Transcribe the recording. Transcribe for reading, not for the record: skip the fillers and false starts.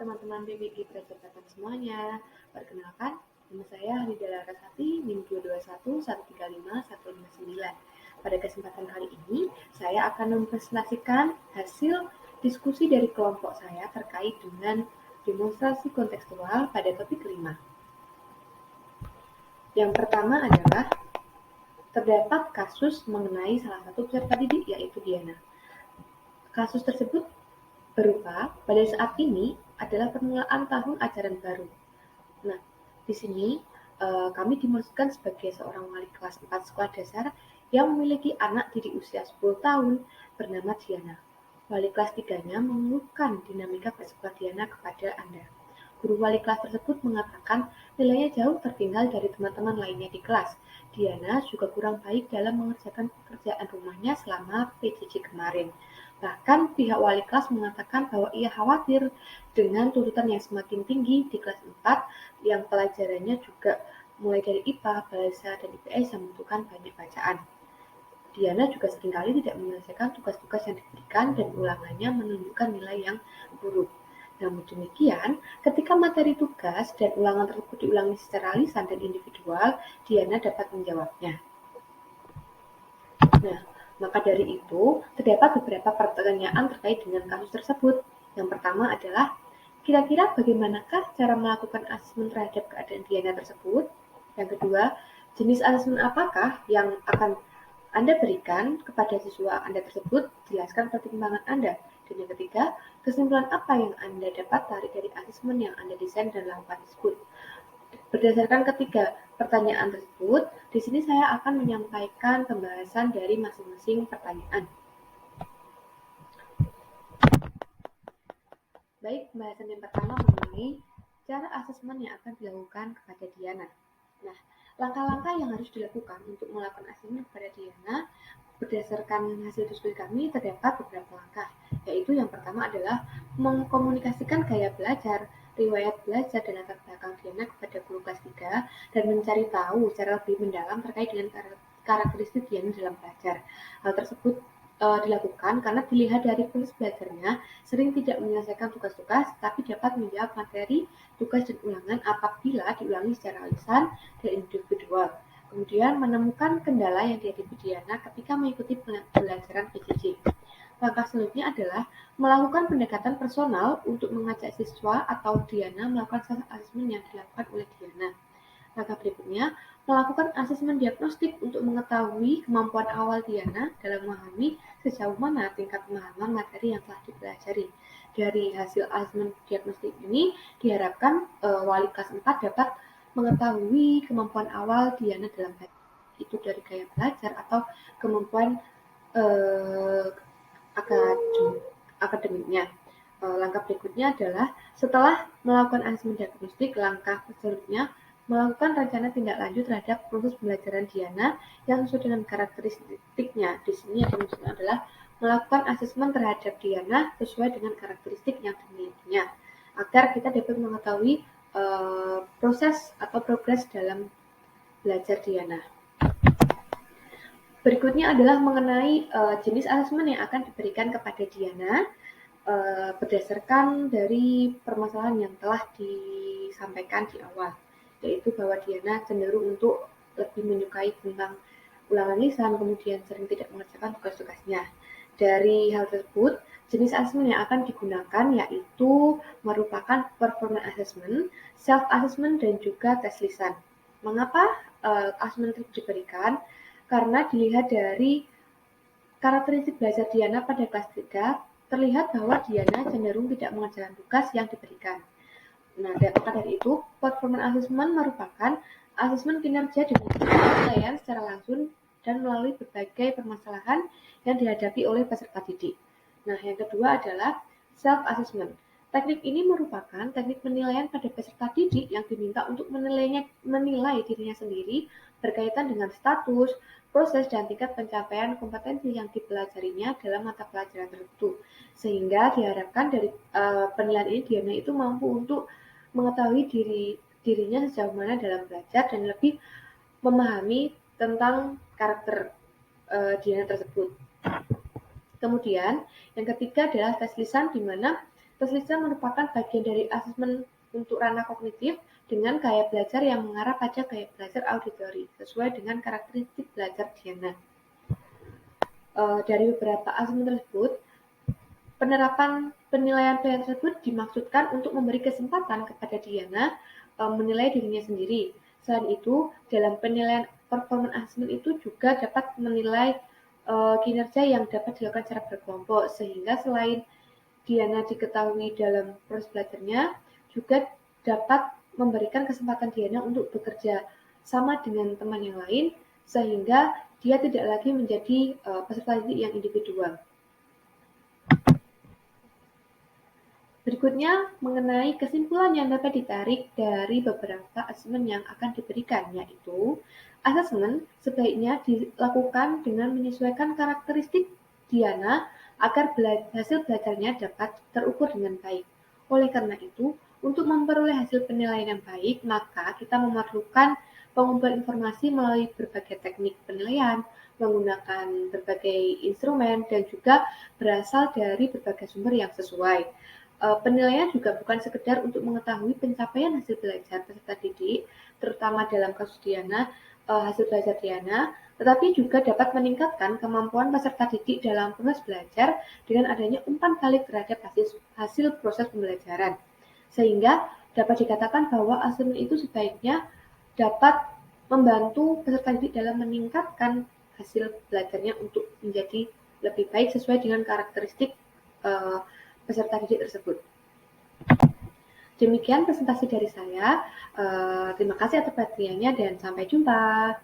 teman-teman BBG Pracepatan semuanya. Perkenalkan, nama saya Hanida Larasati, NIM 221135159. Pada kesempatan kali ini, saya akan mempresentasikan hasil diskusi dari kelompok saya terkait dengan demonstrasi kontekstual pada topik kelima. Yang pertama adalah terdapat kasus mengenai salah satu peserta didik, yaitu Diana. Kasus tersebut berupa pada saat ini adalah permulaan tahun ajaran baru. Nah, di sini kami dimaksudkan sebagai seorang wali kelas 4 sekolah dasar yang memiliki anak di usia 10 tahun bernama Diana. Wali kelas 3-nya mengeluhkan dinamika persekolah Diana kepada Anda. Guru wali kelas tersebut mengatakan nilainya jauh tertinggal dari teman-teman lainnya di kelas. Diana juga kurang baik dalam mengerjakan pekerjaan rumahnya selama PJJ kemarin. Bahkan pihak wali kelas mengatakan bahwa ia khawatir dengan tuntutan yang semakin tinggi di kelas 4 yang pelajarannya juga mulai dari IPA, bahasa, dan IPS yang membutuhkan banyak bacaan. Diana juga seringkali tidak menyelesaikan tugas-tugas yang diberikan dan ulangannya menunjukkan nilai yang buruk. Namun demikian, ketika materi tugas dan ulangan tersebut diulangi secara lisan dan individual, Diana dapat menjawabnya. Nah, maka dari itu, terdapat beberapa pertanyaan terkait dengan kasus tersebut. Yang pertama adalah, kira-kira bagaimanakah cara melakukan asesmen terhadap keadaan Diana tersebut? Yang kedua, jenis asesmen apakah yang akan Anda berikan kepada siswa Anda tersebut? Jelaskan pertimbangan Anda. Dan yang ketiga, kesimpulan apa yang Anda dapat tarik dari asesmen yang Anda desain dan lakukan tersebut? Berdasarkan ketiga pertanyaan tersebut, di sini saya akan menyampaikan pembahasan dari masing-masing pertanyaan. Baik, pembahasan yang pertama mengenai cara asesmen yang akan dilakukan kepada Diana. Nah, langkah-langkah yang harus dilakukan untuk melakukan asesmen kepada Diana berdasarkan hasil diskusi kami terdapat beberapa langkah, yaitu yang pertama adalah mengkomunikasikan gaya belajar, riwayat belajar dan latar belakang Diana kepada guru kelas 3 dan mencari tahu secara lebih mendalam terkait dengan karakteristik Diana dalam belajar. Hal tersebut dilakukan karena dilihat dari proses belajarnya sering tidak menyelesaikan tugas-tugas tapi dapat menjawab materi, tugas dan ulangan apabila diulangi secara lisan dan individual. Kemudian menemukan kendala yang dihadapi Diana ketika mengikuti pembelajaran PJJ. Langkah selanjutnya adalah melakukan pendekatan personal untuk mengajak siswa atau Diana melakukan self-assessment yang dilakukan oleh Diana. Langkah berikutnya, melakukan asesmen diagnostik untuk mengetahui kemampuan awal Diana dalam memahami sejauh mana tingkat pemahaman materi yang telah dipelajari. Dari hasil asesmen diagnostik ini, diharapkan wali kelas 4 dapat mengetahui kemampuan awal Diana dalam belajar, itu dari gaya belajar atau kemampuan akademiknya. Langkah berikutnya adalah setelah melakukan asesmen diagnostik, langkah selanjutnya melakukan rencana tindak lanjut terhadap proses pembelajaran Diana yang sesuai dengan karakteristiknya. Di sini yang dimaksudkan adalah melakukan asesmen terhadap Diana sesuai dengan karakteristik yang dimilikinya, agar kita dapat mengetahui proses atau progres dalam belajar Diana. Berikutnya adalah mengenai jenis asesmen yang akan diberikan kepada Diana berdasarkan dari permasalahan yang telah disampaikan di awal, yaitu bahwa Diana cenderung untuk lebih menyukai tentang ulangan lisan, kemudian sering tidak mengerjakan tugas-tugasnya. Dari hal tersebut, jenis asesmen yang akan digunakan yaitu merupakan performance assessment, self-assessment, dan juga tes lisan. Mengapa asesmen tersebut diberikan? Karena dilihat dari karakteristik belajar Diana pada kelas 3, terlihat bahwa Diana cenderung tidak mengerjakan tugas yang diberikan. Nah, maka dari itu, performance assessment merupakan asesmen kinerja dengan penilaian secara langsung dan melalui berbagai permasalahan yang dihadapi oleh peserta didik. Nah, yang kedua adalah self-assessment. Teknik ini merupakan teknik penilaian pada peserta didik yang diminta untuk menilai dirinya sendiri berkaitan dengan status, proses, dan tingkat pencapaian kompetensi yang dipelajarinya dalam mata pelajaran tertentu. Sehingga diharapkan dari penilaian ini Diana itu mampu untuk mengetahui dirinya sejauh mana dalam belajar dan lebih memahami tentang karakter Diana tersebut. Kemudian yang ketiga adalah tes lisan, di mana Tes LISA merupakan bagian dari asesmen untuk ranah kognitif dengan gaya belajar yang mengarah pada gaya belajar auditori sesuai dengan karakteristik belajar Diana. Dari beberapa asesmen tersebut, penerapan penilaian tersebut dimaksudkan untuk memberi kesempatan kepada Diana menilai dirinya sendiri. Selain itu, dalam penilaian performance assessment itu juga dapat menilai kinerja yang dapat dilakukan secara berkelompok, sehingga selain Diana diketahui dalam proses belajarnya, juga dapat memberikan kesempatan Diana untuk bekerja sama dengan teman yang lain, sehingga dia tidak lagi menjadi peserta didik yang individual. Berikutnya, mengenai kesimpulan yang dapat ditarik dari beberapa asesmen yang akan diberikan, yaitu asesmen sebaiknya dilakukan dengan menyesuaikan karakteristik Diana agar hasil belajarnya dapat terukur dengan baik. Oleh karena itu, untuk memperoleh hasil penilaian yang baik, maka kita memerlukan pengumpulan informasi melalui berbagai teknik penilaian, menggunakan berbagai instrumen, dan juga berasal dari berbagai sumber yang sesuai. Penilaian juga bukan sekedar untuk mengetahui pencapaian hasil belajar peserta didik, terutama dalam kasus Diana, hasil belajar Diana, tetapi juga dapat meningkatkan kemampuan peserta didik dalam proses belajar dengan adanya umpan balik terhadap hasil proses pembelajaran. Sehingga dapat dikatakan bahwa asesmen itu sebaiknya dapat membantu peserta didik dalam meningkatkan hasil belajarnya untuk menjadi lebih baik sesuai dengan karakteristik peserta didik tersebut. Demikian presentasi dari saya. Terima kasih atas perhatiannya dan sampai jumpa.